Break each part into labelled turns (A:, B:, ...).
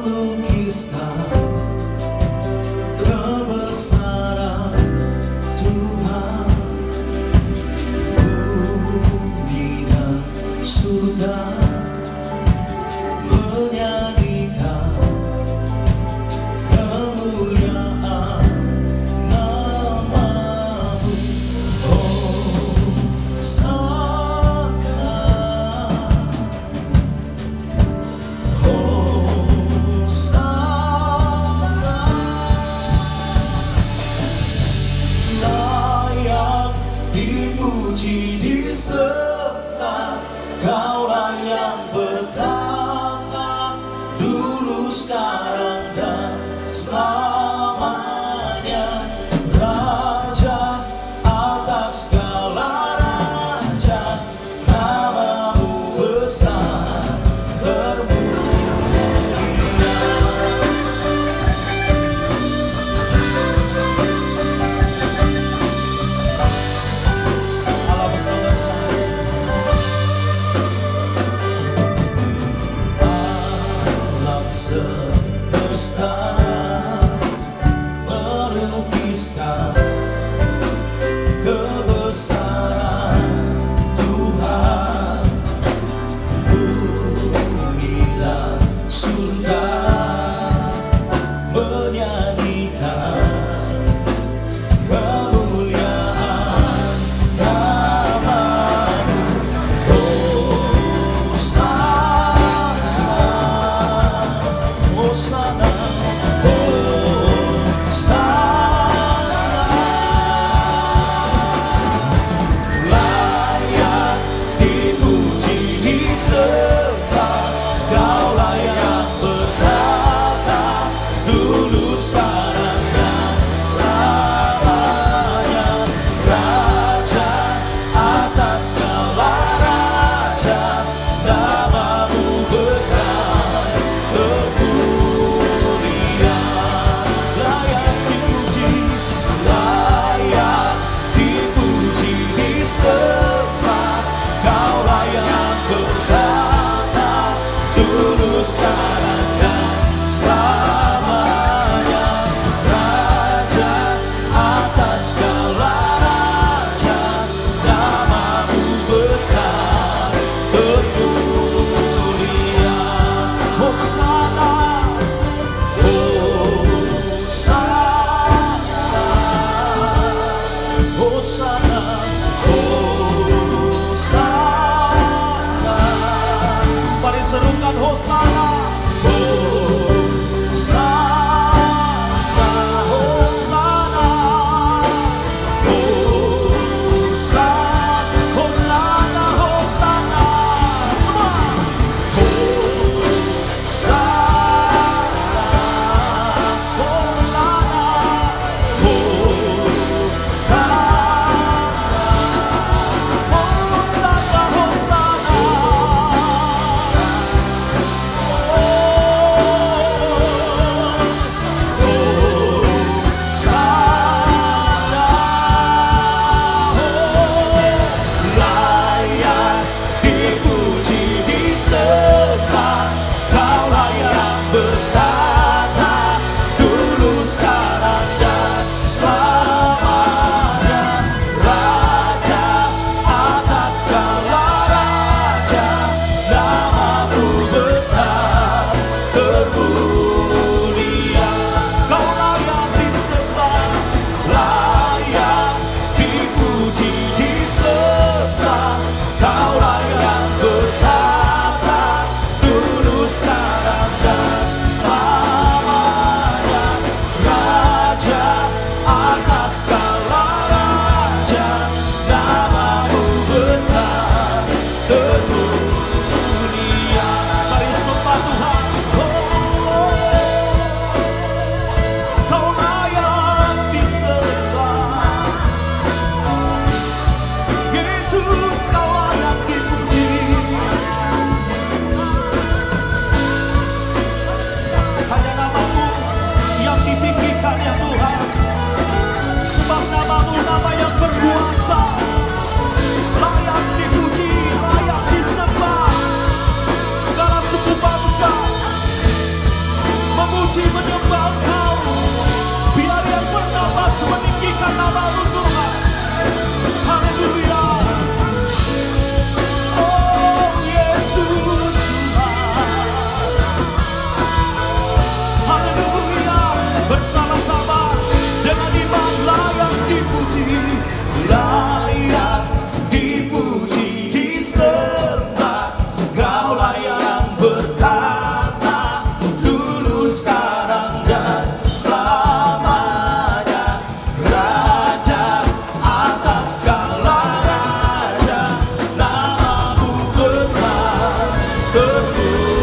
A: melukiskan kebesaran Tuhan. Bumi dan surga menyanyikan kemuliaan nama-Mu. Dipuji disembah, Kaulah yang bertahta dulu, sekarang dan selamanya. Raja atas segala raja, nama-Mu besar termulia. Alam semesta, alam semesta melukiskan kebesaran Tuhan. Bumi dan surga menyanyikan kemuliaan nama-Mu. Hosana, Hosana, layak dipuji disembah, Kaulah yang bertahta dulu, sekarang dan selamanya. Raja atas segala raja, nama-Mu besar termulia. Layak dipuji disembah, Kaulah yang bertahta dulu, sekarang dan selamanya. Raja atas segala raja, nama-Mu besar termulia. Hosana, Hosana, Hosana, Hosana. Mari serukan Hosana, Hosana, Hosana, Hosana, Hosana, Hosana. Semua Hosana, Hosana, Hosana, Hosana. memuji menyembah Engkau. Biar yang bernapas meninggikan nama-Mu Tuhan. Haleluya. Oh Yesus Tuhan. Haleluya. Bersama-sama dengan iman layak dipuji, layak dipuji, disembah. Kaulah yang bertata dulu, sekarang, dan selamanya. Raja atas segala raja, nama-Mu besar kemuliaan.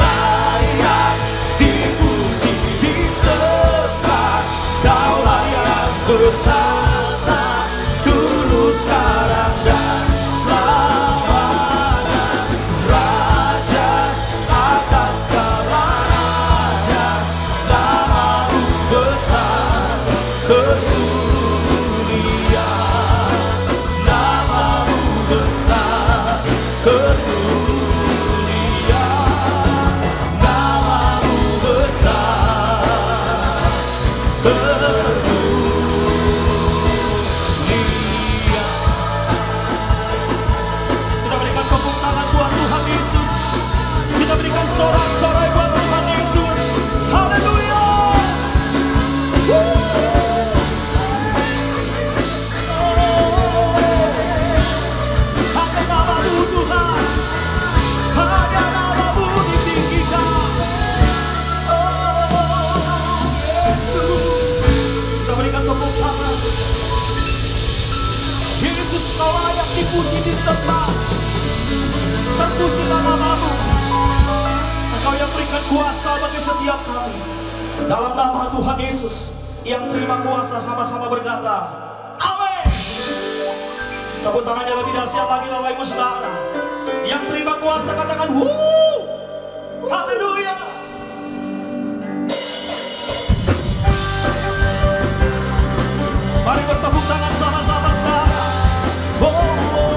A: Layak dipuji, disembah. Kaulah yang bertata dulu, sekarang, dan selamanya. Raja atas segala raja, nama-Mu besar kemuliaan. Nama-Mu besar kemuliaan. Nama-Mu besar Kita berikan tepuk tangan buat Tuhan Yesus. Kita berikan sorak-sorai buat Tuhan Yesus. Haleluya. Hanya nama-Mu Tuhan, hanya nama-Mu ditinggikan. Oh Yesus, kita berikan tepuk tangan. Yesus, Kau layak dipuji, disembah. Terpujilah nama-Mu. Engkau yang berikan kuasa bagi setiap kami. Dalam nama Tuhan Yesus, yang terima kuasa sama-sama berkata, amin. Tepuk tangannya lebih dahsyat lagi Bapak Ibu Saudara. Yang terima kuasa katakan wuh. Haleluya. Mari bertepuk tangan sama-sama. Oh, oh, oh.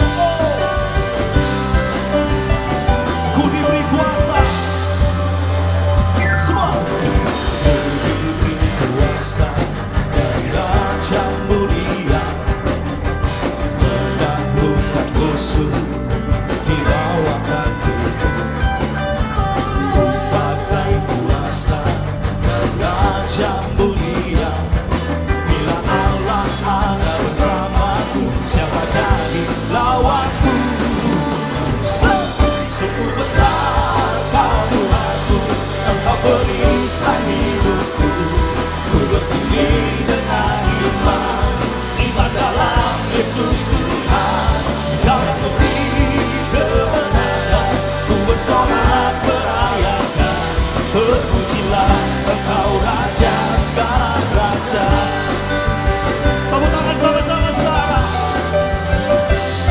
A: Ku diberi kuasa. Semua. Ku diberi kuasa dari Raja mulia, menaklukkan musuh di bawah kaki. Ku pakai kuasa dari Raja mulia. Bila Allah ada bersamaku, siapa jadi lawanku? Sungguh besar Kau Tuhanku, Engkau perisai hidupku. Ku berdiri dengan iman, iman dalam Yesus Tuhan. Kau yang memberi kemenangan, ku bersorak merayakan. Terpujilah Engkau Raja segala raja. Tepuk tangan sama-sama saudara.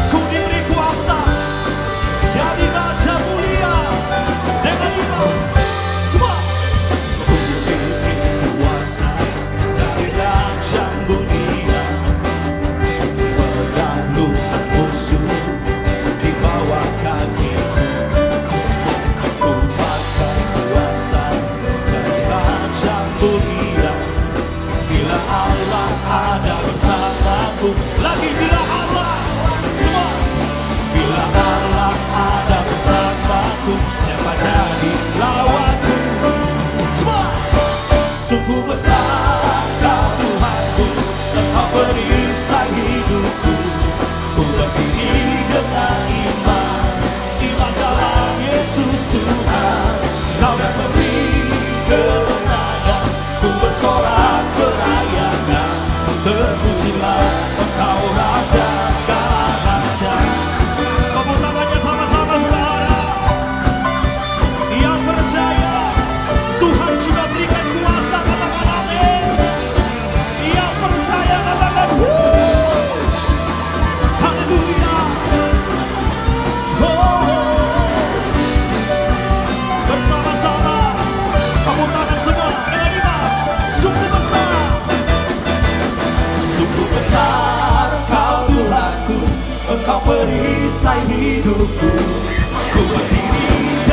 A: Ku diberi kuasa dari Raja mulia dengan iman. Semua. Ku diberi kuasa dari Raja mulia, menaklukkan musuh di bawah kaki. Ku pakai kuasa dari Raja mulia. Bila Allah ada bersamaku, lagi bila Allah, semua. Bila Allah ada bersamaku, siapa jadi lawanku? Semua. Sungguh besar Kau Tuhanku, Engkau perisai hidupku. Ku berdiri dengan iman, iman dalam Yesus Tuhan. Kau yang memberi kemenangan, ku bersorak merayakan. Terpujilah Engkau Raja segala raja. Tepuk tangannya sama-sama saudara. Yang percaya Tuhan sudah berikan kuasa, katakan amin. Yang percaya katakan wuh. Haleluya. Oh. Bersama-sama tepuk tangan semua dengan iman. Sungguh besar. Sungguh besar Kau Tuhanku, Engkau perisai hidupku. Ku berdiri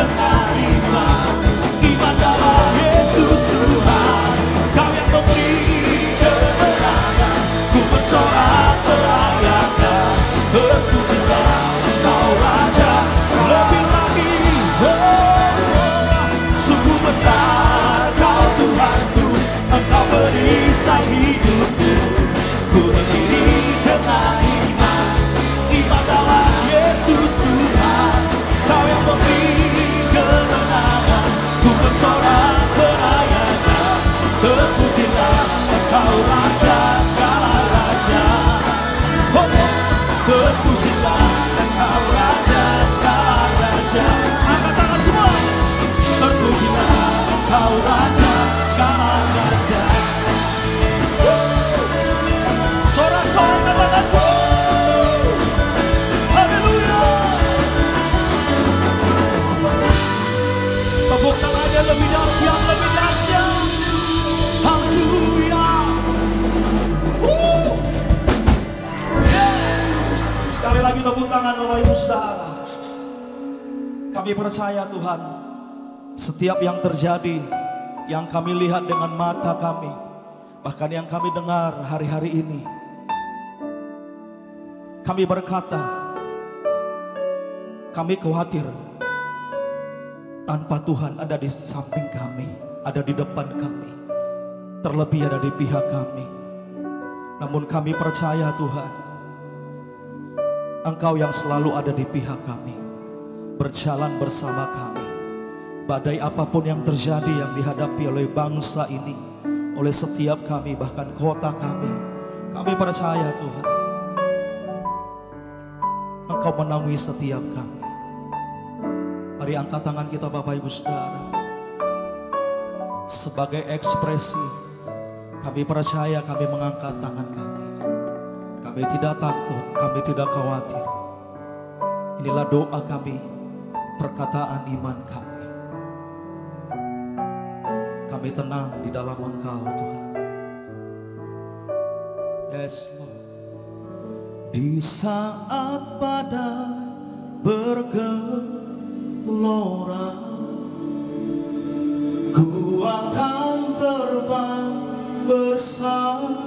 A: Kami percaya Tuhan, setiap yang terjadi, yang kami lihat dengan mata kami, bahkan yang kami dengar hari-hari ini, kami berkata, kami khawatir tanpa Tuhan ada di samping kami, ada di depan kami, terlebih ada di pihak kami. Namun kami percaya Tuhan, Engkau yang selalu ada di pihak kami, berjalan bersama kami. Badai apapun yang terjadi yang dihadapi oleh bangsa ini, oleh setiap kami, bahkan kota kami percaya Tuhan, Engkau menaungi setiap kami. Mari angkat tangan kita Bapak Ibu Saudara, sebagai ekspresi kami percaya, kami mengangkat tangan kami. Kami tidak takut, kami tidak khawatir. Inilah doa kami, perkataan iman kami. Kami tenang di dalam Engkau Tuhan. Yes, Lord. Di saat badai bergelora, ku akan terbang bersamamu.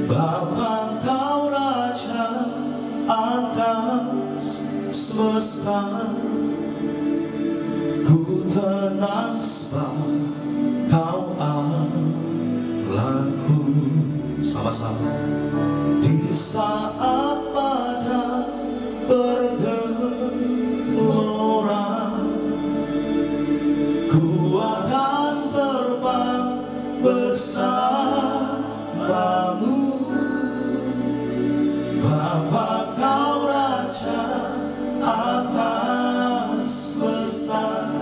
A: Bapa Kau Raja atas semesta, ku tenang sebab Kau Allahku. Sama-sama. Di saat badai bergelora, ku akan terbang bersamamu. Bapa Kau Raja atas semesta,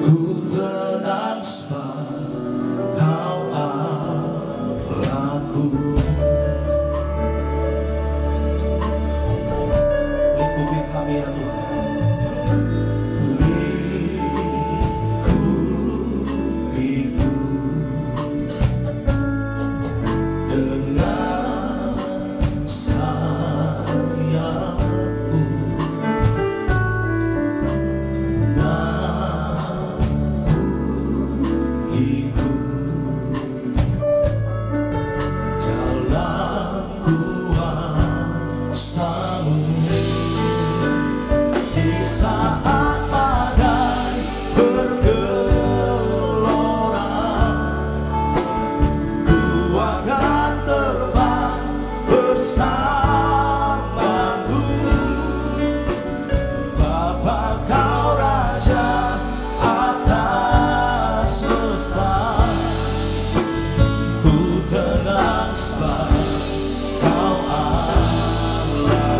A: ku tenang sebab Kau Allahku. Lingkupi kami ya Tuhan, lingkupiku dengan sayapmu, naungiku dalam kuasa-Mu. Di saat badai bergelora, ku akan terbang bersamamu. Bapa Kau Raja atas semesta, ku tenang sebab Kau Allahku.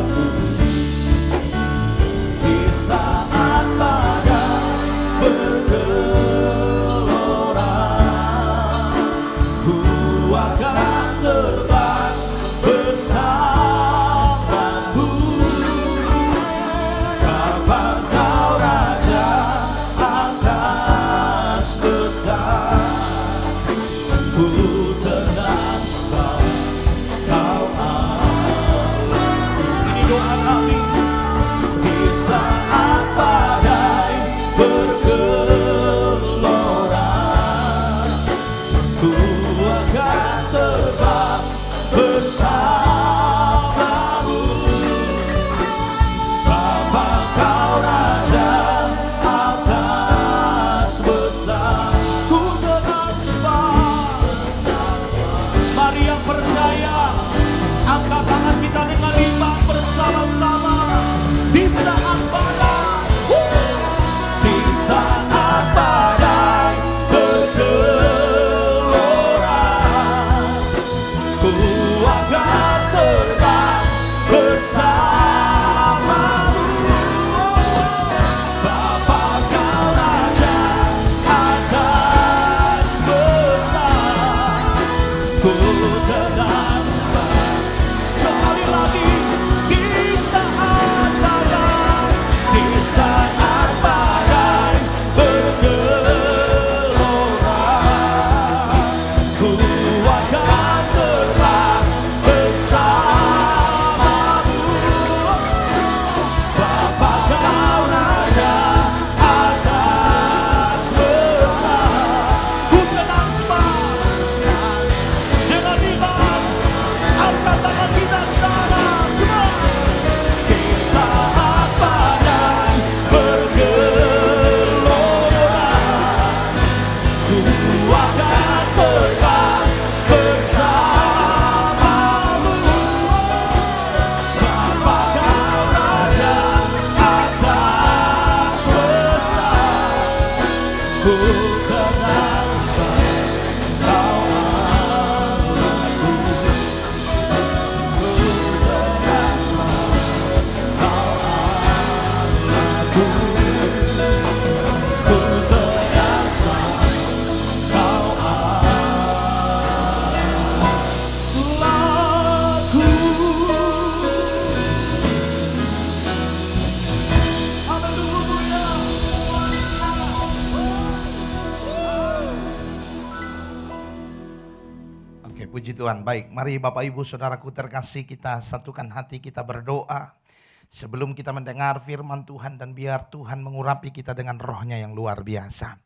B: Puji Tuhan. Baik, mari Bapak Ibu Saudaraku terkasih, kita satukan hati, kita berdoa sebelum kita mendengar firman Tuhan, dan biar Tuhan mengurapi kita dengan roh-Nya yang luar biasa.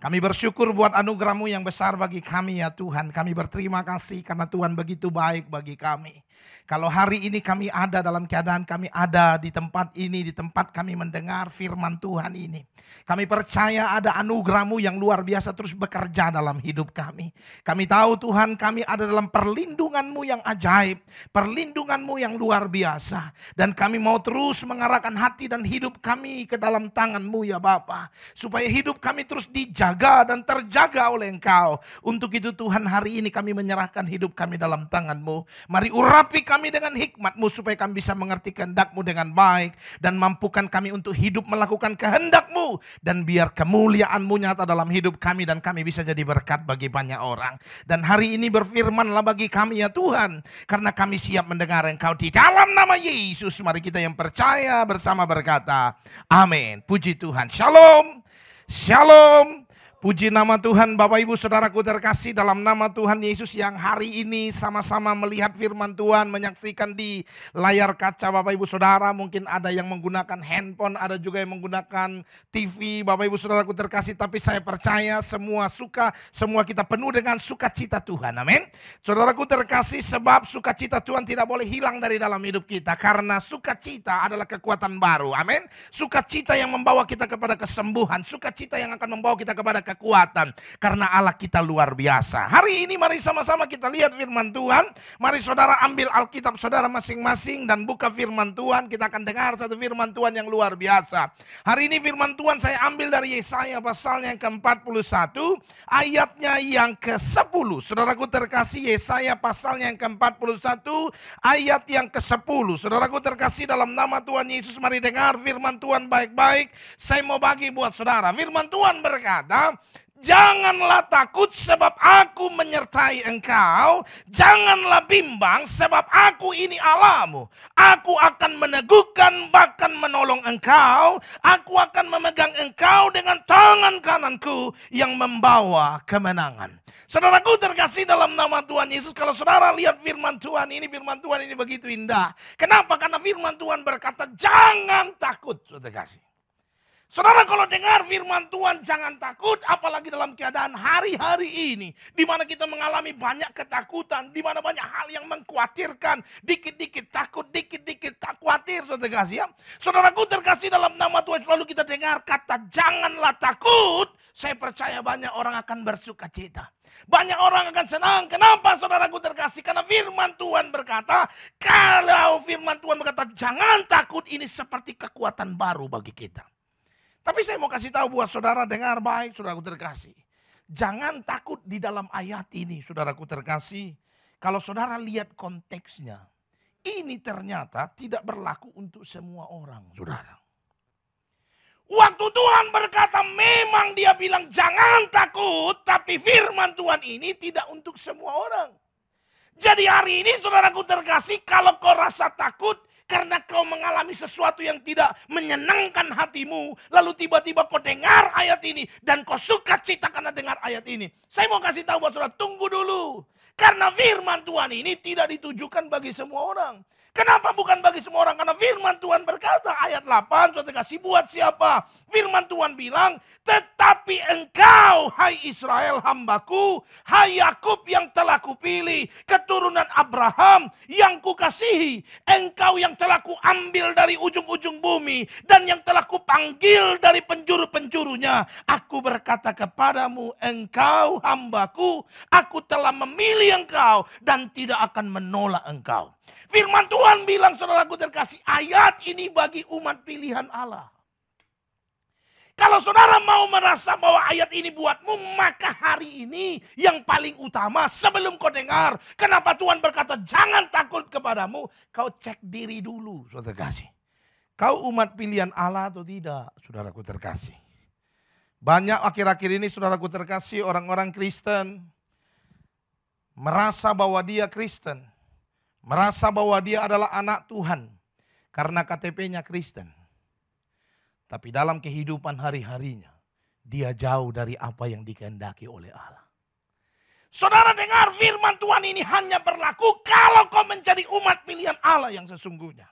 B: Kami bersyukur buat anugerah-Mu yang besar bagi kami ya Tuhan. Kami berterima kasih karena Tuhan begitu baik bagi kami. Kalau hari ini kami ada dalam keadaan kami ada di tempat ini, di tempat kami mendengar firman Tuhan ini, kami percaya ada anugerah-Mu yang luar biasa terus bekerja dalam hidup kami. Kami tahu Tuhan, kami ada dalam perlindungan-Mu yang ajaib, perlindungan-Mu yang luar biasa. Dan kami mau terus mengarahkan hati dan hidup kami ke dalam tangan-Mu ya Bapa, supaya hidup kami terus dijaga dan terjaga oleh Engkau. Untuk itu Tuhan, hari ini kami menyerahkan hidup kami dalam tangan-Mu. Mari urapi kami dengan hikmat-Mu supaya kami bisa mengerti kehendak-Mu dengan baik, dan mampukan kami untuk hidup melakukan kehendak-Mu, dan biar kemuliaan-Mu nyata dalam hidup kami dan kami bisa jadi berkat bagi banyak orang. Dan hari ini berfirman-Lah bagi kami ya Tuhan, karena kami siap mendengar Engkau di dalam nama Yesus. Mari kita yang percaya bersama berkata amin. Puji Tuhan. Shalom. Shalom. Puji nama Tuhan. Bapak Ibu Saudaraku terkasih, dalam nama Tuhan Yesus yang hari ini sama-sama melihat firman Tuhan, menyaksikan di layar kaca Bapak Ibu Saudara. Mungkin ada yang menggunakan handphone, ada juga yang menggunakan TV Bapak Ibu Saudaraku terkasih. Tapi saya percaya semua kita penuh dengan sukacita Tuhan. Amin. Saudaraku terkasih, sebab sukacita Tuhan tidak boleh hilang dari dalam hidup kita. Karena sukacita adalah kekuatan baru. Amin. Sukacita yang membawa kita kepada kesembuhan. Sukacita yang akan membawa kita kepada kekuatan, karena Allah kita luar biasa. Hari ini mari sama-sama kita lihat firman Tuhan. Mari saudara ambil Alkitab saudara masing-masing dan buka firman Tuhan. Kita akan dengar satu firman Tuhan yang luar biasa. Hari ini firman Tuhan saya ambil dari Yesaya pasalnya yang ke-41 ayatnya yang ke-10. Saudaraku terkasih, Yesaya pasalnya yang ke-41 ayat yang ke-10. Saudaraku terkasih, dalam nama Tuhan Yesus mari dengar firman Tuhan baik-baik. Saya mau bagi buat saudara. Firman Tuhan berkata, janganlah takut sebab aku menyertai engkau. Janganlah bimbang sebab aku ini Allahmu. Aku akan meneguhkan bahkan menolong engkau. Aku akan memegang engkau dengan tangan kananku yang membawa kemenangan. Saudaraku terkasih, dalam nama Tuhan Yesus, kalau saudara lihat firman Tuhan ini begitu indah. Kenapa? Karena firman Tuhan berkata jangan takut. Saudara kasih, saudara kalau dengar firman Tuhan jangan takut, apalagi dalam keadaan hari-hari ini, di mana kita mengalami banyak ketakutan, di mana banyak hal yang mengkhawatirkan, dikit-dikit takut, dikit-dikit tak khawatir, saudara kasih ya. Saudaraku terkasih, dalam nama Tuhan selalu kita dengar kata janganlah takut. Saya percaya banyak orang akan bersuka cita. Banyak orang akan senang. Kenapa saudaraku terkasih? Karena firman Tuhan berkata, kalau firman Tuhan berkata jangan takut, ini seperti kekuatan baru bagi kita. Tapi saya mau kasih tahu buat saudara, dengar baik saudaraku terkasih. Jangan takut di dalam ayat ini saudaraku terkasih. Kalau saudara lihat konteksnya, ini ternyata tidak berlaku untuk semua orang saudara. Waktu Tuhan berkata memang dia bilang jangan takut, tapi firman Tuhan ini tidak untuk semua orang. Jadi hari ini saudaraku terkasih, kalau kau rasa takut karena kau mengalami sesuatu yang tidak menyenangkan hatimu, lalu tiba-tiba kau dengar ayat ini dan kau suka cita karena dengar ayat ini. Saya mau kasih tahu buat saudara, tunggu dulu. Karena firman Tuhan ini tidak ditujukan bagi semua orang. Kenapa bukan bagi semua orang? Karena firman Tuhan berkata ayat 8, saudara kasih, buat siapa? Firman Tuhan bilang, tetapi engkau hai Israel hambaku, hai Yakub yang telah kupilih, keturunan Abraham yang kukasihi, engkau yang telah kuambil dari ujung-ujung bumi dan yang telah kupanggil dari penjuru-penjurunya. Aku berkata kepadamu, engkau hambaku, aku telah memilih engkau dan tidak akan menolak engkau. Firman Tuhan bilang saudaraku terkasih, ayat ini bagi umat pilihan Allah. Kalau saudara mau merasa bahwa ayat ini buatmu, maka hari ini yang paling utama sebelum kau dengar kenapa Tuhan berkata jangan takut kepadamu, kau cek diri dulu saudara kasih. Kau umat pilihan Allah atau tidak saudaraku terkasih. Banyak akhir-akhir ini saudaraku terkasih, orang-orang Kristen merasa bahwa dia Kristen. Merasa bahwa dia adalah anak Tuhan karena KTP-nya Kristen. Tapi dalam kehidupan hari-harinya dia jauh dari apa yang dikehendaki oleh Allah. Saudara dengar, firman Tuhan ini hanya berlaku kalau kau menjadi umat pilihan Allah yang sesungguhnya.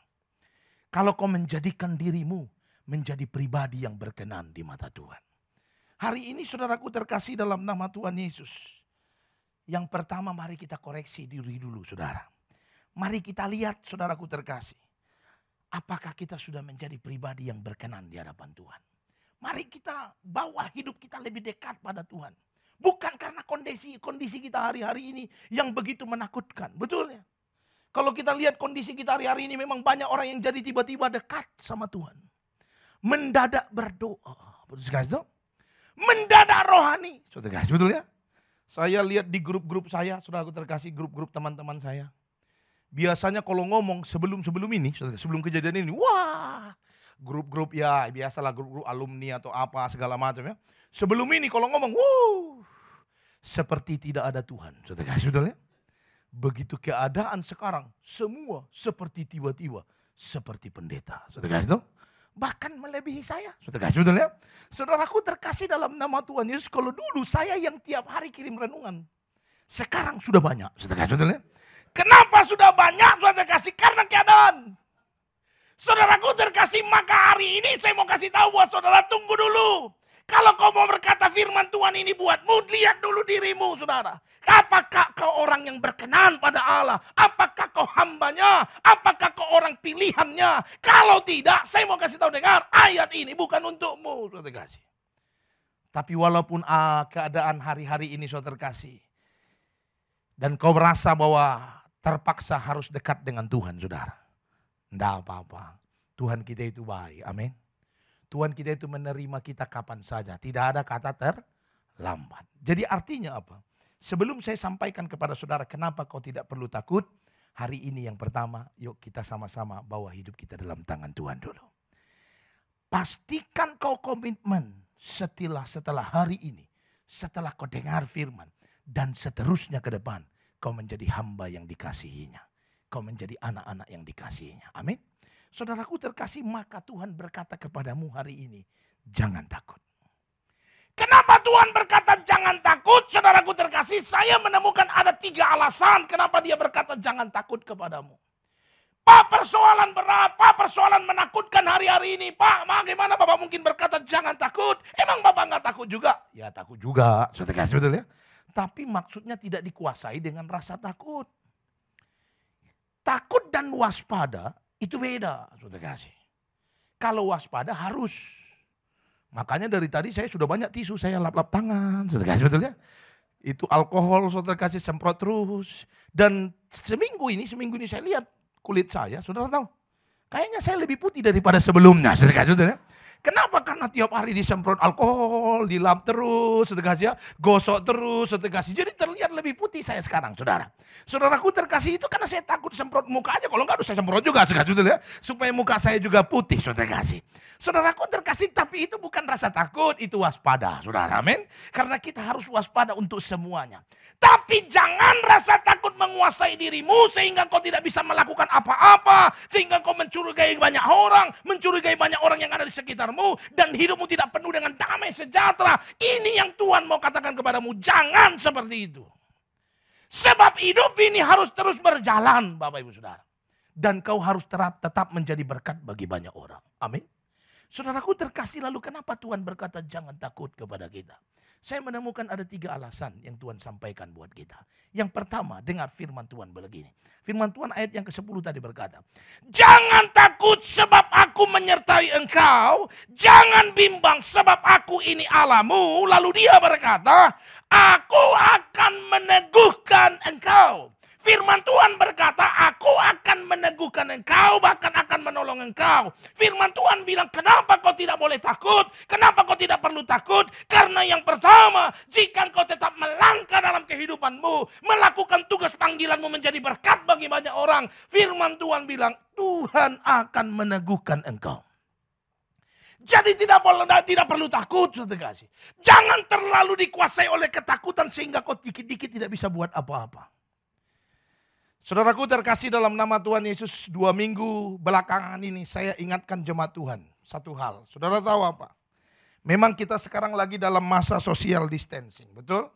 B: Kalau kau menjadikan dirimu menjadi pribadi yang berkenan di mata Tuhan. Hari ini saudaraku terkasih dalam nama Tuhan Yesus. Yang pertama mari kita koreksi diri dulu saudara. Mari kita lihat saudaraku terkasih. Apakah kita sudah menjadi pribadi yang berkenan di hadapan Tuhan. Mari kita bawa hidup kita lebih dekat pada Tuhan. Bukan karena kondisi kita hari-hari ini yang begitu menakutkan. Betul ya? Kalau kita lihat kondisi kita hari-hari ini memang banyak orang yang jadi tiba-tiba dekat sama Tuhan. Mendadak berdoa. Betul sekali itu? Mendadak rohani. Saudara kasih, betul ya? Saya lihat di grup-grup saya, saudaraku terkasih, grup-grup teman-teman saya. Biasanya kalau ngomong sebelum ini, sebelum kejadian ini, wah, grup-grup ya biasalah grup-grup alumni atau apa segala macam ya. Sebelum ini kalau ngomong, seperti tidak ada Tuhan. Saudara kasih, betul ya? Begitu keadaan sekarang, semua seperti tiba-tiba seperti pendeta. Saudara kasih itu? Bahkan melebihi saya. Saudara kasih, betul ya? Saudaraku terkasih dalam nama Tuhan Yesus, kalau dulu saya yang tiap hari kirim renungan. Sekarang sudah banyak. Saudara kasih, betul ya? Kenapa sudah banyak? Saudara kasih, karena keadaan. Saudaraku terkasih, maka hari ini saya mau kasih tahu buat saudara, tunggu dulu. Kalau kau mau berkata firman Tuhan ini buatmu, lihat dulu dirimu saudara. Apakah kau orang yang berkenan pada Allah? Apakah kau hambanya? Apakah kau orang pilihannya? Kalau tidak, saya mau kasih tahu dengar, ayat ini bukan untukmu, saudara kasih. Tapi walaupun keadaan hari-hari ini saudara kasih, dan kau merasa bahwa terpaksa harus dekat dengan Tuhan, saudara. Tidak apa-apa, Tuhan kita itu baik, amin. Tuhan kita itu menerima kita kapan saja, tidak ada kata terlambat. Jadi artinya apa? Sebelum saya sampaikan kepada saudara kenapa kau tidak perlu takut, hari ini yang pertama, yuk kita sama-sama bawa hidup kita dalam tangan Tuhan dulu. Pastikan kau komitmen setelah hari ini, setelah kau dengar firman, dan seterusnya ke depan, kau menjadi hamba yang dikasihinya. Kau menjadi anak-anak yang dikasihinya. Amin. Saudaraku terkasih, maka Tuhan berkata kepadamu hari ini, jangan takut. Kenapa Tuhan berkata jangan takut? Saudaraku terkasih, saya menemukan ada 3 alasan kenapa dia berkata jangan takut kepadamu. Pak, persoalan berat, Pak, persoalan menakutkan hari-hari ini. Pak, bagaimana Bapak mungkin berkata jangan takut? Emang Bapak nggak takut juga? Ya takut juga, saudara kasih, betul ya. Tapi maksudnya tidak dikuasai dengan rasa takut. Takut dan waspada itu beda, saudara kasih. Kalau waspada harus. Makanya dari tadi saya sudah banyak tisu, saya lap-lap tangan, saudara kasih, betul ya. Itu alkohol, saudara kasih, semprot terus. Dan seminggu ini saya lihat kulit saya, saudara tahu. Kayaknya saya lebih putih daripada sebelumnya, saudara kasih, betul ya. Kenapa? Karena tiap hari disemprot alkohol, dilap terus, saudara kasih ya, gosok terus, saudara kasih. Jadi terlihat lebih putih saya sekarang, saudara. Saudaraku terkasih itu karena saya takut semprot muka aja, kalau enggak saya semprot juga, saudara kasih, betul ya. Supaya muka saya juga putih, saudara kasih. Saudaraku terkasih, tapi itu bukan rasa takut, itu waspada, saudara, amin. Karena kita harus waspada untuk semuanya. Tapi jangan rasa takut menguasai dirimu sehingga kau tidak bisa melakukan apa-apa. Sehingga kau mencurigai banyak orang yang ada di sekitarmu. Dan hidupmu tidak penuh dengan damai sejahtera. Ini yang Tuhan mau katakan kepadamu. Jangan seperti itu. Sebab hidup ini harus terus berjalan, Bapak Ibu Saudara. Dan kau harus tetap menjadi berkat bagi banyak orang. Amin. Saudaraku terkasih, lalu kenapa Tuhan berkata jangan takut kepada kita? Saya menemukan ada 3 alasan yang Tuhan sampaikan buat kita. Yang pertama, dengar firman Tuhan begini. Firman Tuhan ayat yang ke-10 tadi berkata, jangan takut sebab aku menyertai engkau. Jangan bimbang sebab aku ini Allahmu. Lalu dia berkata, aku akan meneguhkan engkau. Firman Tuhan berkata, aku akan meneguhkan engkau, bahkan akan menolong engkau. Firman Tuhan bilang, kenapa kau tidak boleh takut? Kenapa kau tidak perlu takut? Karena yang pertama, jika kau tetap melangkah dalam kehidupanmu, melakukan tugas panggilanmu menjadi berkat bagi banyak orang, firman Tuhan bilang, Tuhan akan meneguhkan engkau. Jadi tidak perlu takut, saudara kasih. Jangan terlalu dikuasai oleh ketakutan sehingga kau dikit-dikit tidak bisa buat apa-apa. Saudaraku terkasih dalam nama Tuhan Yesus, 2 minggu belakangan ini saya ingatkan jemaat Tuhan satu hal. Saudara tahu apa? Memang kita sekarang lagi dalam masa social distancing, betul?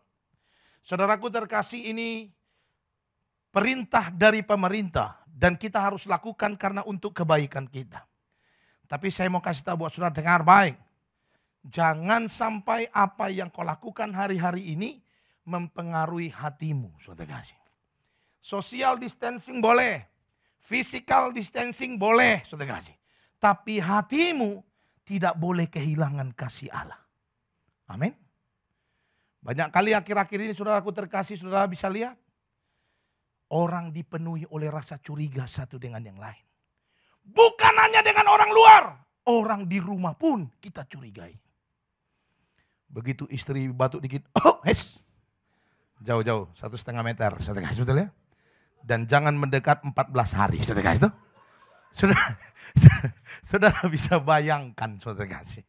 B: Saudaraku terkasih, ini perintah dari pemerintah dan kita harus lakukan karena untuk kebaikan kita. Tapi saya mau kasih tahu buat saudara, dengar baik. Jangan sampai apa yang kau lakukan hari-hari ini mempengaruhi hatimu, saudara kasih. Social distancing boleh, physical distancing boleh, saudara kasih. Tapi hatimu tidak boleh kehilangan kasih Allah. Amin. Banyak kali akhir-akhir ini saudaraku terkasih, saudara bisa lihat. Orang dipenuhi oleh rasa curiga satu dengan yang lain. Bukan hanya dengan orang luar, orang di rumah pun kita curigai. Begitu istri batuk dikit, oh hes. Jauh-jauh, 1,5 meter, saudara kasih, betul ya. Dan jangan mendekat 14 hari, saudara kasih itu. Saudara bisa bayangkan, saudara kasih.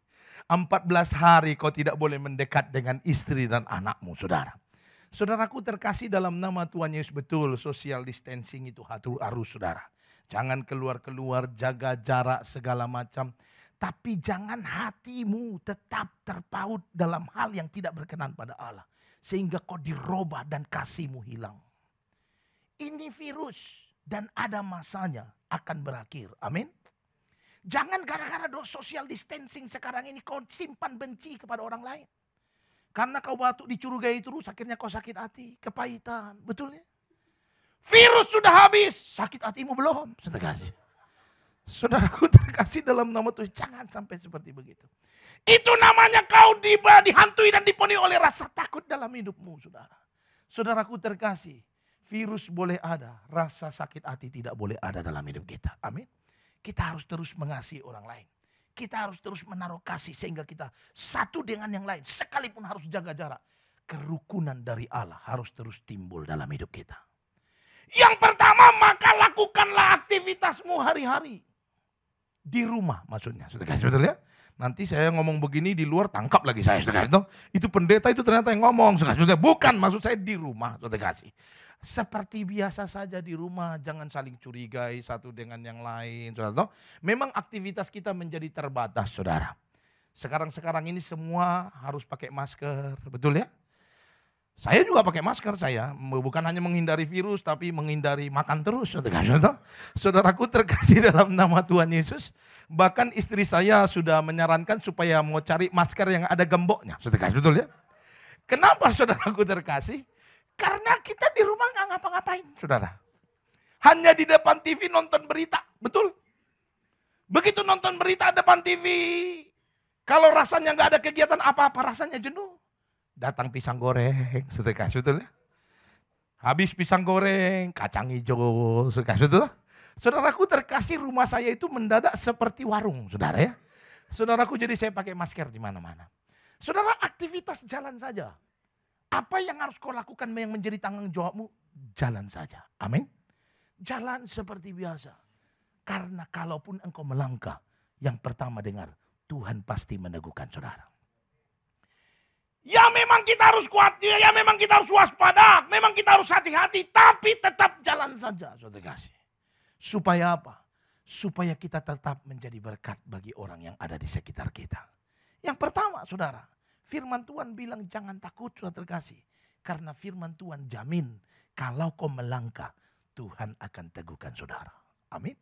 B: 14 hari kau tidak boleh mendekat dengan istri dan anakmu, saudara. Saudaraku terkasih, dalam nama Tuhan Yesus, betul social distancing itu harus, saudara. Jangan keluar-keluar, jaga jarak segala macam. Tapi jangan hatimu tetap terpaut dalam hal yang tidak berkenan pada Allah. Sehingga kau dirubah dan kasihmu hilang. Ini virus dan ada masanya akan berakhir. Amin. Jangan gara-gara social distancing sekarang ini kau simpan benci kepada orang lain. Karena kau batuk dicurigai terus, akhirnya kau sakit hati, kepahitan. Betul ya? Virus sudah habis, sakit hatimu belum. Saudaraku terkasih dalam nama Tuhan, jangan sampai seperti begitu. Itu namanya kau dihantui dan dipenuhi oleh rasa takut dalam hidupmu, saudara. Saudaraku terkasih, virus boleh ada, rasa sakit hati tidak boleh ada dalam hidup kita. Amin. Kita harus terus mengasihi orang lain. Kita harus terus menaruh kasih sehingga kita satu dengan yang lain. Sekalipun harus jaga jarak. Kerukunan dari Allah harus terus timbul dalam hidup kita. Yang pertama, maka lakukanlah aktivitasmu hari-hari. Di rumah maksudnya. Sudah kasih, betul ya? Nanti saya ngomong begini di luar tangkap lagi saya. Sudah kasih, itu pendeta itu ternyata yang ngomong. Sudah, bukan, maksud saya di rumah. Sudah kasih. Seperti biasa saja di rumah, jangan saling curigai satu dengan yang lain. Saudara, memang aktivitas kita menjadi terbatas, saudara. Sekarang ini semua harus pakai masker, betul ya? Saya juga pakai masker, saya bukan hanya menghindari virus, tapi menghindari makan terus. Saudaraku terkasih dalam nama Tuhan Yesus, bahkan istri saya sudah menyarankan supaya mau cari masker yang ada gemboknya. Betul ya? Kenapa saudaraku terkasih? Karena kita di rumah nggak ngapa-ngapain, saudara. Hanya di depan TV nonton berita, betul? Begitu nonton berita depan TV, kalau rasanya nggak ada kegiatan apa-apa, rasanya jenuh. Datang pisang goreng, sedekah, betul ya? Habis pisang goreng, kacang hijau, sedekah, betul? Saudaraku terkasih, rumah saya itu mendadak seperti warung, saudara ya. Saudaraku, jadi saya pakai masker di mana-mana. Saudara, aktivitas jalan saja. Apa yang harus kau lakukan yang menjadi tanggung jawabmu? Jalan saja. Amin. Jalan seperti biasa. Karena kalaupun engkau melangkah, yang pertama dengar, Tuhan pasti meneguhkan saudara. Ya memang kita harus kuat, ya memang kita harus waspada, memang kita harus hati-hati, tapi tetap jalan saja, saudara kasih. Supaya apa? Supaya kita tetap menjadi berkat bagi orang yang ada di sekitar kita. Yang pertama, saudara, firman Tuhan bilang jangan takut, saudara terkasih. Karena firman Tuhan jamin kalau kau melangkah, Tuhan akan teguhkan saudara. Amin.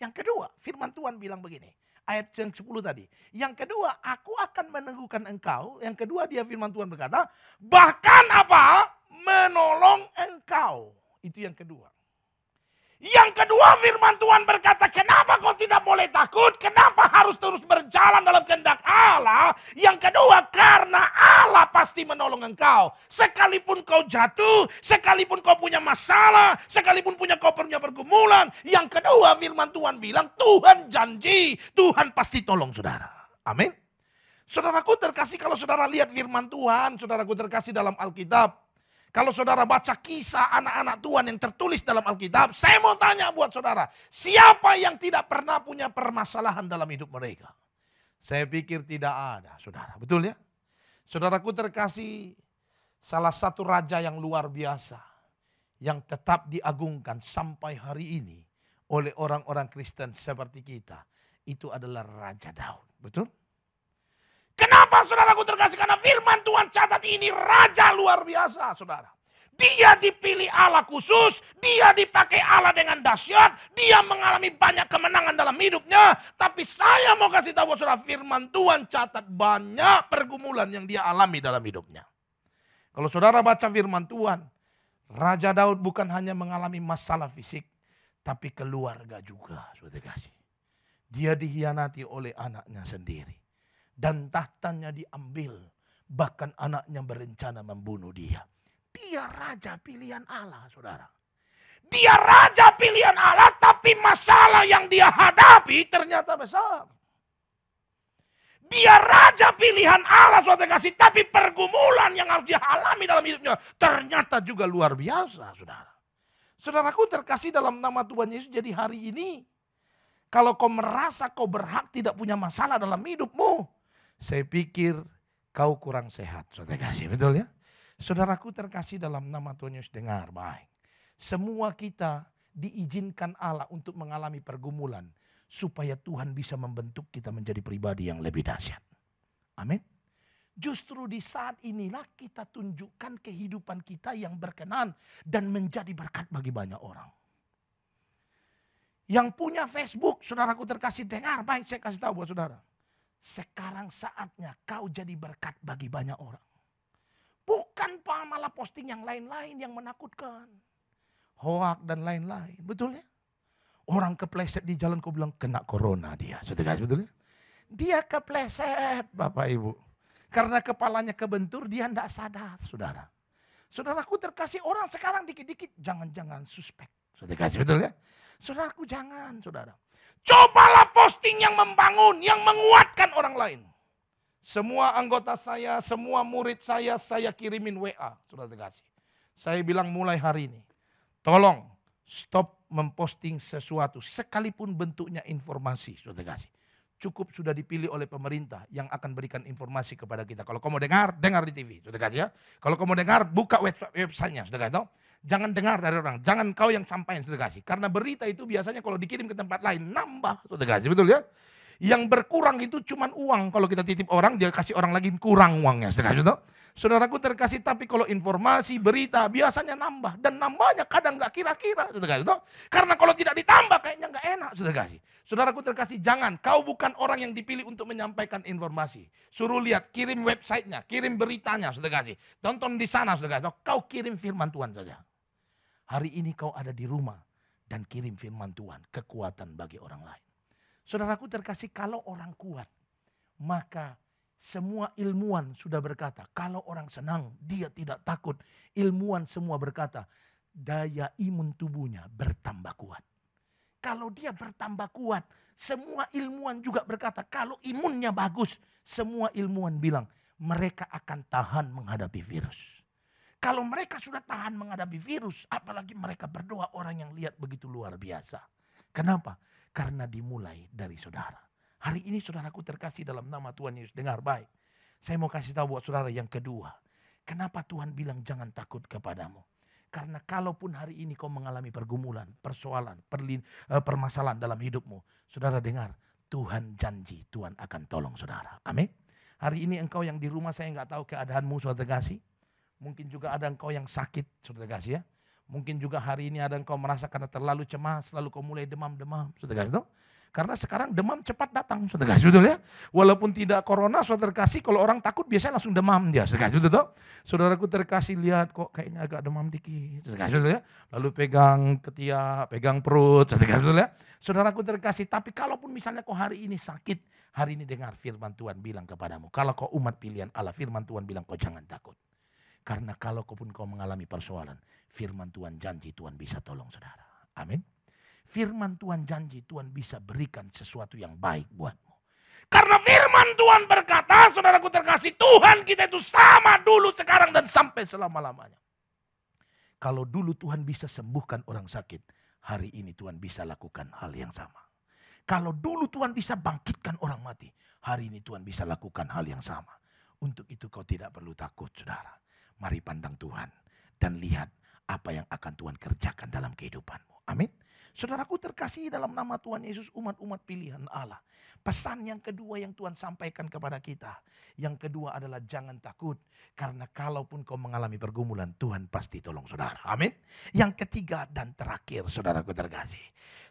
B: Yang kedua, firman Tuhan bilang begini. Ayat yang 10 tadi. Yang kedua, aku akan meneguhkan engkau. Yang kedua, dia firman Tuhan berkata, bahkan apa? Menolong engkau. Itu yang kedua. Yang kedua, firman Tuhan berkata, kenapa kau tidak boleh takut? Kenapa harus terus berjalan dalam kehendak Allah? Yang kedua, karena Allah pasti menolong engkau. Sekalipun kau jatuh, sekalipun kau punya masalah, sekalipun kau punya pergumulan. Yang kedua, firman Tuhan bilang, Tuhan janji, Tuhan pasti tolong saudara. Amin. Saudaraku terkasih, kalau saudara lihat firman Tuhan, saudaraku terkasih dalam Alkitab. Kalau saudara baca kisah anak-anak Tuhan yang tertulis dalam Alkitab, saya mau tanya buat saudara, siapa yang tidak pernah punya permasalahan dalam hidup mereka? Saya pikir tidak ada, saudara. Betul ya? Saudaraku terkasih, salah satu raja yang luar biasa, yang tetap diagungkan sampai hari ini oleh orang-orang Kristen seperti kita, itu adalah Raja Daud. Betul? Kenapa saudaraku terkasih? Karena firman Tuhan catat ini raja luar biasa saudara. Dia dipilih Allah khusus, dia dipakai Allah dengan dahsyat, dia mengalami banyak kemenangan dalam hidupnya. Tapi saya mau kasih tahu saudara, firman Tuhan catat banyak pergumulan yang dia alami dalam hidupnya. Kalau saudara baca firman Tuhan, Raja Daud bukan hanya mengalami masalah fisik, tapi keluarga juga. Saudara kasih. Dia dihianati oleh anaknya sendiri. Dan tahtanya diambil, bahkan anaknya berencana membunuh dia. Dia raja pilihan Allah, saudara. Dia raja pilihan Allah, tapi masalah yang dia hadapi ternyata besar. Dia raja pilihan Allah, saudara kasih, tapi pergumulan yang harus dia alami dalam hidupnya ternyata juga luar biasa, saudara. Saudaraku terkasih dalam nama Tuhan Yesus, jadi hari ini, kalau kau merasa kau berhak tidak punya masalah dalam hidupmu, saya pikir kau kurang sehat, saudara kasih, betul ya? Saudaraku terkasih dalam nama Tuhan Yesus, dengar baik. Semua kita diizinkan Allah untuk mengalami pergumulan. Supaya Tuhan bisa membentuk kita menjadi pribadi yang lebih dahsyat. Amin. Justru di saat inilah kita tunjukkan kehidupan kita yang berkenan. Dan menjadi berkat bagi banyak orang. Yang punya Facebook, saudaraku terkasih, dengar baik, saya kasih tahu buat saudara. Sekarang saatnya kau jadi berkat bagi banyak orang. Bukan malah posting yang lain-lain yang menakutkan. Hoak dan lain-lain. Betul ya? Orang kepleset di jalan kau bilang kena corona dia. Saudara, betul ya? Dia kepleset Bapak Ibu. Karena kepalanya kebentur dia tidak sadar saudara. Saudaraku terkasih, orang sekarang dikit-dikit jangan-jangan suspek. Saudara, betul ya? Saudaraku jangan saudara. Cobalah posting yang membangun, yang menguatkan orang lain. Semua anggota saya, semua murid saya kirimin WA, saudara terkasih. Saya bilang mulai hari ini, tolong stop memposting sesuatu, sekalipun bentuknya informasi, saudara terkasih. Cukup sudah dipilih oleh pemerintah yang akan berikan informasi kepada kita. Kalau kamu dengar di TV, saudara terkasih ya. Kalau kamu dengar, buka websitenya, saudara terkasih. Jangan dengar dari orang, jangan kau yang sampaikan, saudara terkasih. Karena berita itu biasanya kalau dikirim ke tempat lain, nambah, saudara terkasih, betul ya. Yang berkurang itu cuman uang. Kalau kita titip orang, dia kasih orang lagi kurang uangnya. Saudaraku terkasih, tapi kalau informasi, berita, biasanya nambah. Dan nambahnya kadang gak kira-kira. Karena kalau tidak ditambah, kayaknya gak enak. Saudaraku terkasih, jangan. Kau bukan orang yang dipilih untuk menyampaikan informasi. Suruh lihat, kirim websitenya, kirim beritanya. Tonton di sana. Kau kirim firman Tuhan saja. Hari ini kau ada di rumah dan kirim firman Tuhan. Kekuatan bagi orang lain. Saudaraku terkasih, kalau orang kuat, maka semua ilmuwan sudah berkata, kalau orang senang, dia tidak takut. Ilmuwan semua berkata, daya imun tubuhnya bertambah kuat. Kalau dia bertambah kuat, semua ilmuwan juga berkata, kalau imunnya bagus, semua ilmuwan bilang, mereka akan tahan menghadapi virus. Kalau mereka sudah tahan menghadapi virus, apalagi mereka berdoa, orang yang lihat begitu luar biasa. Kenapa? Karena dimulai dari saudara. Hari ini saudaraku terkasih dalam nama Tuhan Yesus, dengar baik. Saya mau kasih tahu buat saudara yang kedua. Kenapa Tuhan bilang jangan takut kepadamu? Karena kalaupun hari ini kau mengalami pergumulan, persoalan, permasalahan dalam hidupmu. Saudara dengar, Tuhan janji Tuhan akan tolong saudara. Amin. Hari ini engkau yang di rumah, saya nggak tahu keadaanmu saudara terkasih. Mungkin juga ada engkau yang sakit saudara terkasih ya. Mungkin juga hari ini ada engkau merasa karena terlalu cemas, lalu kau mulai demam-demam. Saudara kasih, karena sekarang demam cepat datang, saudara kasih, betul ya. Walaupun tidak corona, saudara kasih, kalau orang takut biasanya langsung demam dia, saudara kasih, betul. Saudaraku terkasih, lihat kok kayaknya agak demam dikit, saudara kasih, betul ya. Lalu pegang ketiak, pegang perut, saudara kasih, betul ya. Saudaraku terkasih, tapi kalaupun misalnya kau hari ini sakit, hari ini dengar firman Tuhan bilang kepadamu, kalau kau umat pilihan Allah, firman Tuhan bilang kau jangan takut. Karena kalau kau mengalami persoalan, firman Tuhan janji Tuhan bisa tolong saudara. Amin. Firman Tuhan janji Tuhan bisa berikan sesuatu yang baik buatmu. Karena firman Tuhan berkata, saudaraku terkasih, Tuhan kita itu sama dulu, sekarang, dan sampai selama-lamanya. Kalau dulu Tuhan bisa sembuhkan orang sakit, hari ini Tuhan bisa lakukan hal yang sama. Kalau dulu Tuhan bisa bangkitkan orang mati, hari ini Tuhan bisa lakukan hal yang sama. Untuk itu kau tidak perlu takut, saudara. Mari pandang Tuhan dan lihat apa yang akan Tuhan kerjakan dalam kehidupanmu. Amin. Saudaraku terkasih dalam nama Tuhan Yesus, umat-umat pilihan Allah. Pesan yang kedua yang Tuhan sampaikan kepada kita. Yang kedua adalah jangan takut. Karena kalaupun kau mengalami pergumulan, Tuhan pasti tolong saudara. Amin. Yang ketiga dan terakhir, saudaraku terkasih.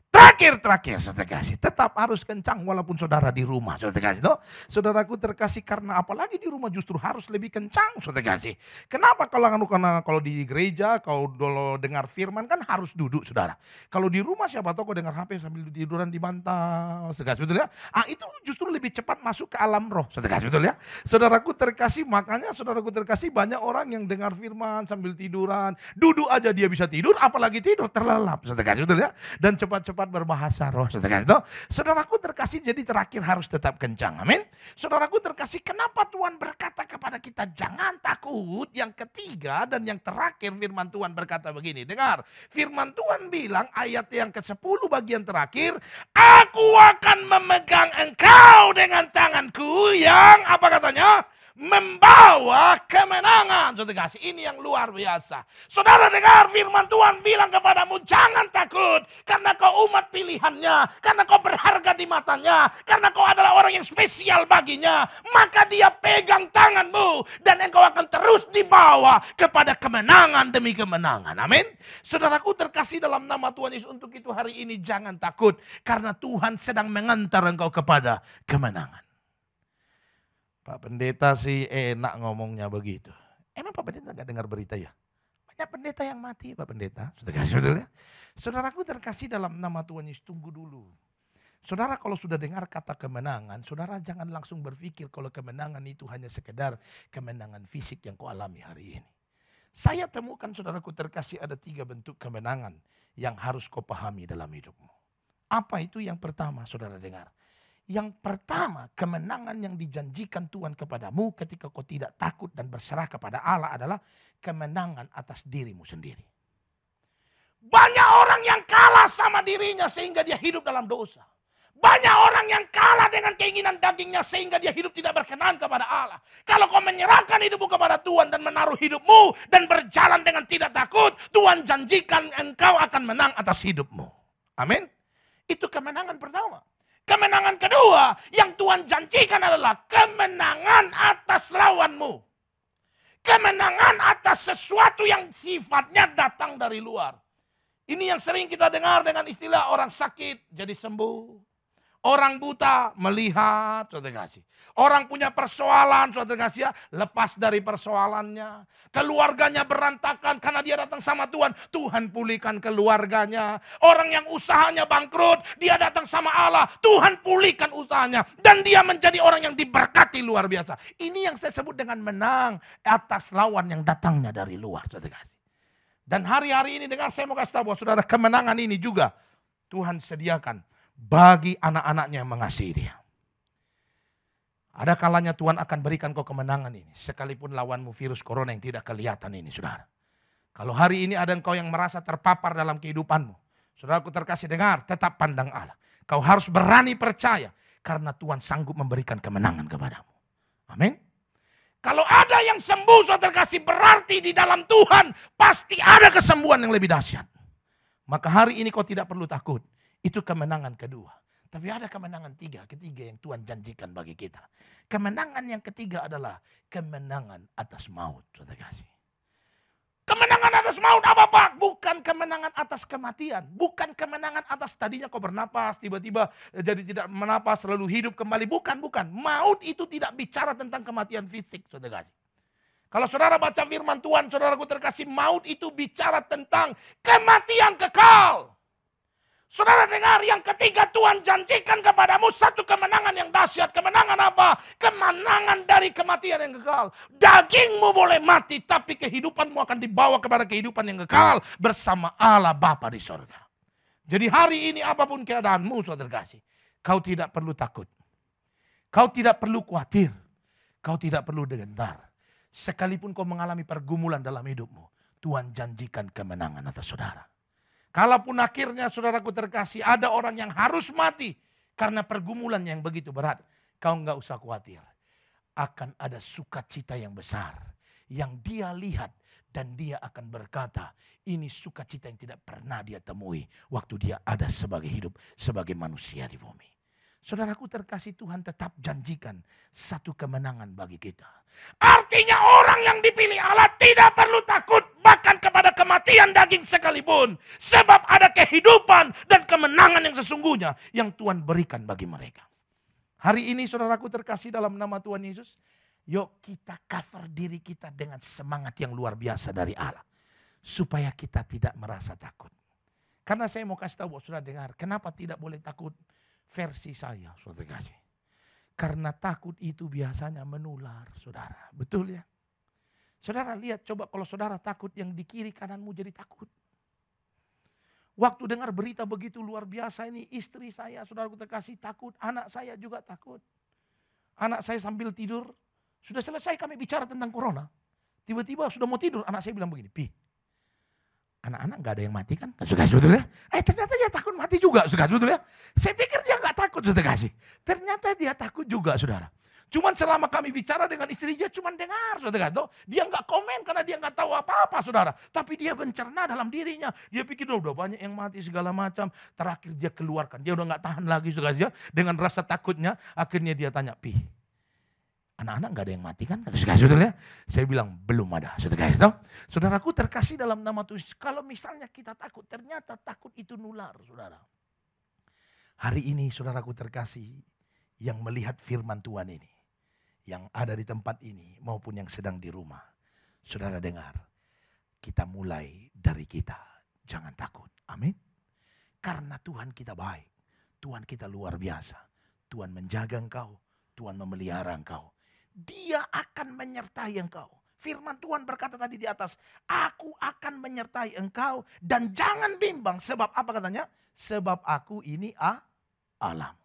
B: Terakhir, saudara kasih. Tetap harus kencang walaupun saudara di rumah, saudara kasih. Saudaraku terkasih, karena apalagi di rumah justru harus lebih kencang, saudara kasih. Kenapa? Kalau di gereja, kalau dengar firman kan harus duduk, saudara. Kalau di rumah siapa tahu kau dengar HP sambil tiduran di bantal, saudara kasih, betul ya? Itu justru lebih cepat masuk ke alam roh, saudara kasih, betul ya? Saudaraku terkasih, makanya saudaraku terkasih banyak orang yang dengar firman sambil tiduran, duduk aja dia bisa tidur, apalagi tidur terlelap, saudara kasih, betul ya? Dan cepat-cepat berbahasa roh, saudara. Saudaraku terkasih, jadi terakhir harus tetap kencang, amin. Saudaraku terkasih, kenapa Tuhan berkata kepada kita jangan takut? Yang ketiga dan yang terakhir firman Tuhan berkata begini, dengar. Firman Tuhan bilang ayat yang ke-10 bagian terakhir, aku akan memegang engkau dengan tanganku yang apa katanya? Membawa kemenangan. Saudara kasih, ini yang luar biasa. Saudara dengar firman Tuhan bilang kepadamu, jangan takut. Karena kau umat pilihannya. Karena kau berharga di matanya. Karena kau adalah orang yang spesial baginya. Maka dia pegang tanganmu. Dan engkau akan terus dibawa kepada kemenangan demi kemenangan. Amin. Saudaraku terkasih dalam nama Tuhan Yesus, untuk itu hari ini jangan takut. Karena Tuhan sedang mengantar engkau kepada kemenangan. Pak Pendeta sih enak ngomongnya begitu. Emang Pak Pendeta gak dengar berita ya? Banyak pendeta yang mati Pak Pendeta. Saudara, saudaraku terkasih dalam nama Tuhan Yesus, tunggu dulu. Saudara kalau sudah dengar kata kemenangan, saudara jangan langsung berpikir kalau kemenangan itu hanya sekedar kemenangan fisik yang kau alami hari ini. Saya temukan saudaraku terkasih ada 3 bentuk kemenangan yang harus kau pahami dalam hidupmu. Apa itu? Yang pertama, saudara dengar. Yang pertama, kemenangan yang dijanjikan Tuhan kepadamu ketika kau tidak takut dan berserah kepada Allah adalah kemenangan atas dirimu sendiri. Banyak orang yang kalah sama dirinya sehingga dia hidup dalam dosa. Banyak orang yang kalah dengan keinginan dagingnya sehingga dia hidup tidak berkenan kepada Allah. Kalau kau menyerahkan hidupmu kepada Tuhan dan menaruh hidupmu dan berjalan dengan tidak takut, Tuhan janjikan engkau akan menang atas hidupmu. Amin. Itu kemenangan pertama. Kemenangan kedua yang Tuhan janjikan adalah kemenangan atas lawanmu. Kemenangan atas sesuatu yang sifatnya datang dari luar. Ini yang sering kita dengar dengan istilah orang sakit jadi sembuh. Orang buta melihat, saudara kasih. Orang punya persoalan, saudara kasih ya, lepas dari persoalannya. Keluarganya berantakan karena dia datang sama Tuhan. Tuhan pulihkan keluarganya. Orang yang usahanya bangkrut, dia datang sama Allah. Tuhan pulihkan usahanya. Dan dia menjadi orang yang diberkati luar biasa. Ini yang saya sebut dengan menang atas lawan yang datangnya dari luar, saudara kasih. Dan hari-hari ini dengar, saya mau kasih tahu bahwa saudara, kemenangan ini juga Tuhan sediakan bagi anak-anaknya yang mengasihi dia. Ada kalanya Tuhan akan berikan kau kemenangan ini. Sekalipun lawanmu virus corona yang tidak kelihatan ini, saudara. Kalau hari ini ada engkau yang merasa terpapar dalam kehidupanmu, saudaraku terkasih dengar, tetap pandang Allah. Kau harus berani percaya karena Tuhan sanggup memberikan kemenangan kepadamu. Amin. Kalau ada yang sembuh, saudara terkasih, berarti di dalam Tuhan pasti ada kesembuhan yang lebih dahsyat. Maka hari ini kau tidak perlu takut. Itu kemenangan kedua. Tapi ada kemenangan ketiga yang Tuhan janjikan bagi kita. Kemenangan yang ketiga adalah kemenangan atas maut. Saudara kasih. Kemenangan atas maut apa Pak? Bukan kemenangan atas kematian. Bukan kemenangan atas tadinya kau bernapas, tiba-tiba jadi tidak menapas, lalu hidup kembali. Bukan. Maut itu tidak bicara tentang kematian fisik, saudara kasih. Kalau saudara baca firman Tuhan, saudaraku terkasih, maut itu bicara tentang kematian kekal. Saudara dengar, yang ketiga Tuhan janjikan kepadamu satu kemenangan yang dahsyat. Kemenangan apa? Kemenangan dari kematian yang kekal. Dagingmu boleh mati, tapi kehidupanmu akan dibawa kepada kehidupan yang kekal bersama Allah Bapa di sorga. Jadi hari ini apapun keadaanmu, saudara kasih, kau tidak perlu takut. Kau tidak perlu khawatir. Kau tidak perlu gentar. Sekalipun kau mengalami pergumulan dalam hidupmu, Tuhan janjikan kemenangan atas saudara. Kalaupun akhirnya saudaraku terkasih ada orang yang harus mati karena pergumulan yang begitu berat, kau enggak usah khawatir. Akan ada sukacita yang besar yang dia lihat Dan dia akan berkata, ini sukacita yang tidak pernah dia temui waktu dia ada sebagai hidup, sebagai manusia di bumi. Saudaraku terkasih, Tuhan tetap janjikan satu kemenangan bagi kita. Artinya orang yang dipilih Allah tidak perlu takut bahkan kepada kematian daging sekalipun. Sebab ada kehidupan dan kemenangan yang sesungguhnya yang Tuhan berikan bagi mereka. Hari ini saudaraku terkasih dalam nama Tuhan Yesus, yuk kita cover diri kita dengan semangat yang luar biasa dari Allah. Supaya kita tidak merasa takut. Karena saya mau kasih tahu buat saudara dengar, kenapa tidak boleh takut versi saya, saudara kasih. Karena takut itu biasanya menular, saudara. Betul ya? Saudara lihat, coba kalau saudara takut, yang di kiri kananmu jadi takut. Waktu dengar berita begitu luar biasa ini, istri saya, saudaraku terkasih, takut. Anak saya juga takut. Anak saya sambil tidur, sudah selesai kami bicara tentang corona. Tiba-tiba sudah mau tidur, anak saya bilang begini, Pi, anak-anak gak ada yang mati kan? Sudah sebetulnya. Ternyata dia takut mati juga, sudah sebetulnya. Saya pikir dia gak takut, sudah kasih. Ternyata dia takut juga, saudara. Cuman selama kami bicara dengan istri dia, cuman dengar, saudara. Dia gak komen karena dia gak tahu apa-apa, saudara. Tapi dia mencerna dalam dirinya. Dia pikir udah banyak yang mati segala macam. Terakhir dia keluarkan, dia udah gak tahan lagi, saudara. Dengan rasa takutnya, akhirnya dia tanya, Pi, anak-anak gak ada yang mati kan? Saudara, saya bilang belum ada. Saudara, saudaraku terkasih dalam nama Tuhan. Kalau misalnya kita takut, ternyata takut itu nular, saudara. Hari ini saudaraku terkasih, yang melihat firman Tuhan ini, yang ada di tempat ini maupun yang sedang di rumah, saudara dengar, kita mulai dari kita, jangan takut. Amin. Karena Tuhan kita baik, Tuhan kita luar biasa. Tuhan menjaga engkau, Tuhan memelihara engkau. Dia akan menyertai engkau. Firman Tuhan berkata tadi di atas, aku akan menyertai engkau dan jangan bimbang. Sebab apa katanya? Sebab aku ini Allah.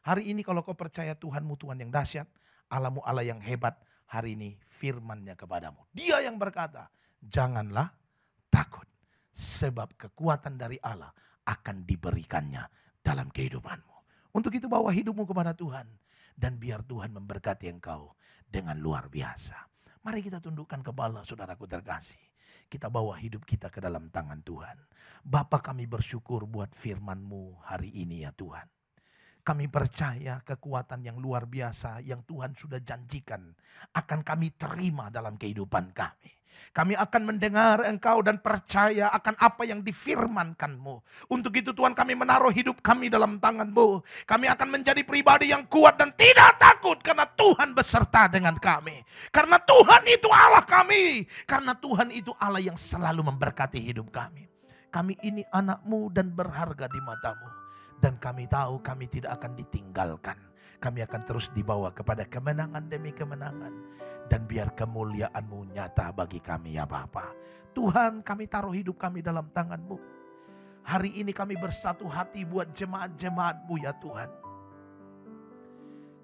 B: Hari ini kalau kau percaya Tuhanmu Tuhan yang dahsyat, Allahmu Allah yang hebat, hari ini firman-Nya kepadamu. Dia yang berkata, janganlah takut. Sebab kekuatan dari Allah akan diberikannya dalam kehidupanmu. Untuk itu bawa hidupmu kepada Tuhan. Dan biar Tuhan memberkati engkau dengan luar biasa. Mari kita tundukkan kepala, saudaraku terkasih. Kita bawa hidup kita ke dalam tangan Tuhan. Bapa, kami bersyukur buat firman-Mu hari ini ya Tuhan. Kami percaya kekuatan yang luar biasa yang Tuhan sudah janjikan akan kami terima dalam kehidupan kami. Kami akan mendengar Engkau dan percaya akan apa yang difirmankan-Mu. Untuk itu Tuhan, kami menaruh hidup kami dalam tangan-Mu. Kami akan menjadi pribadi yang kuat dan tidak takut karena Tuhan beserta dengan kami. Karena Tuhan itu Allah kami. Karena Tuhan itu Allah yang selalu memberkati hidup kami. Kami ini anak-Mu dan berharga di mata-Mu. Dan kami tahu kami tidak akan ditinggalkan. Kami akan terus dibawa kepada kemenangan demi kemenangan. Dan biar kemuliaan-Mu nyata bagi kami ya Bapa. Tuhan, kami taruh hidup kami dalam tangan-Mu. Hari ini kami bersatu hati buat jemaat-jemaat-Mu ya Tuhan.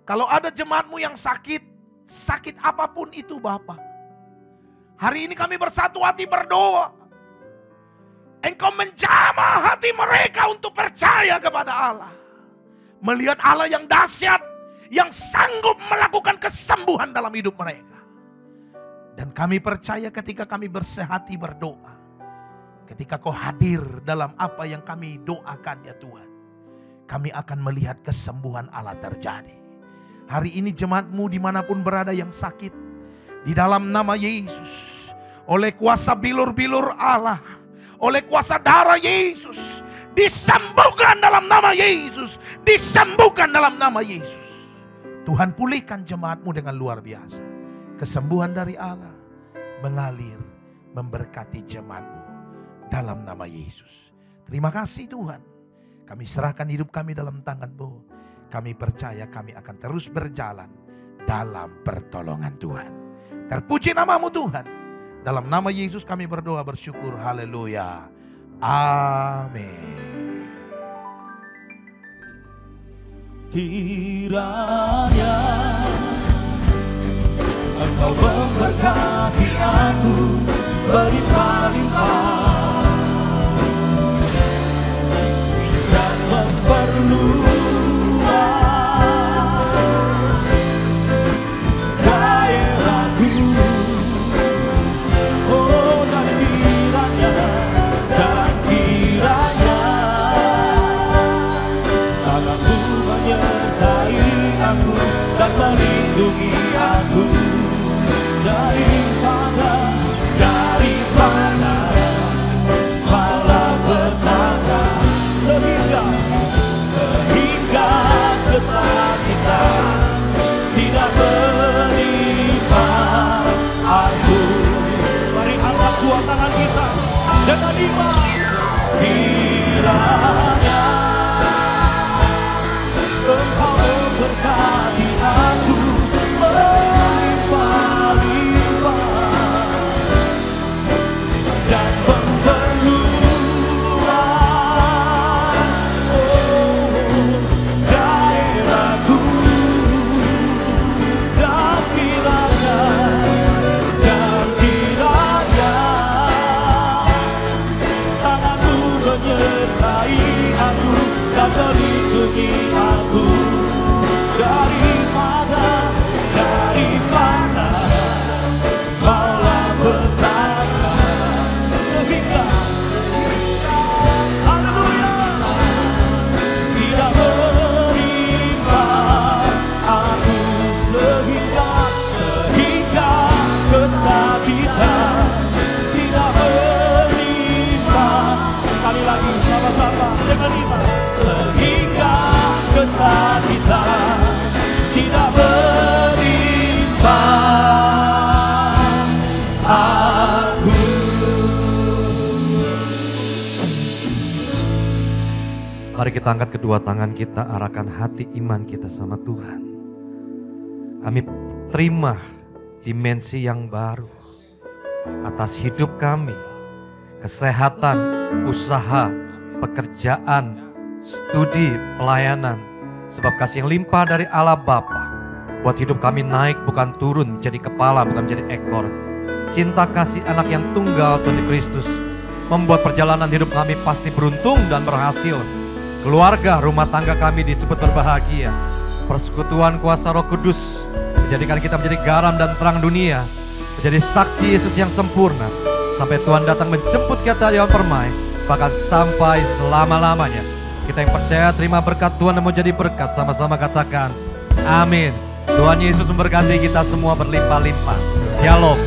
B: Kalau ada jemaat-Mu yang sakit, sakit apapun itu Bapa. Hari ini kami bersatu hati berdoa. Engkau menjamah hati mereka untuk percaya kepada Allah. Melihat Allah yang dahsyat, yang sanggup melakukan kesembuhan dalam hidup mereka. Dan kami percaya ketika kami bersehati berdoa, ketika Kau hadir dalam apa yang kami doakan ya Tuhan, kami akan melihat kesembuhan Allah terjadi. Hari ini jemaat-Mu dimanapun berada yang sakit, di dalam nama Yesus, oleh kuasa bilur-bilur Allah, oleh kuasa darah Yesus, disembuhkan dalam nama Yesus. Disembuhkan dalam nama Yesus. Tuhan, pulihkan jemaat-Mu dengan luar biasa. Kesembuhan dari Allah mengalir memberkati jemaat-Mu dalam nama Yesus. Terima kasih Tuhan. Kami serahkan hidup kami dalam tangan-Mu. Kami percaya kami akan terus berjalan dalam pertolongan Tuhan. Terpuji nama-Mu Tuhan. Dalam nama Yesus kami berdoa bersyukur. Haleluya. Amin.
A: Kiranya Engkau memberkati aku berlimpah-limpah dan memperluas daerahku. Oh, dan aku dan melindungi aku daripada malapetaka, sehingga kesakitan tidak menimpa aku. Mari angkat dua tangan kita dengan iman. Kiranya Engkau memberkati aku melimpah-limpah dan memperluas daerahku dan kiranya tanganmu menyertai aku dan melindungi aku daripada malapetaka, sehingga haleluya tidak menimpa aku, sehingga kesakitan tidak menimpa. Sekali lagi sama-sama dengan iman. Sehingga kesakitan tidak menimpa aku.
C: Mari kita angkat kedua tangan kita, arahkan hati iman kita sama Tuhan. Kami terima dimensi yang baru atas hidup kami, kesehatan, usaha, pekerjaan, studi, pelayanan. Sebab kasih yang limpah dari Allah Bapa buat hidup kami naik bukan turun, jadi kepala bukan jadi ekor. Cinta kasih anak yang tunggal Tuhan Kristus membuat perjalanan hidup kami pasti beruntung dan berhasil. Keluarga, rumah tangga kami disebut berbahagia. Persekutuan kuasa Roh Kudus menjadikan kita menjadi garam dan terang dunia, menjadi saksi Yesus yang sempurna sampai Tuhan datang menjemput kita di awan permai, bahkan sampai selama-lamanya. Kita yang percaya terima berkat Tuhan dan mau jadi berkat, sama-sama katakan amin. Tuhan Yesus memberkati kita semua berlimpah-limpah. Shalom.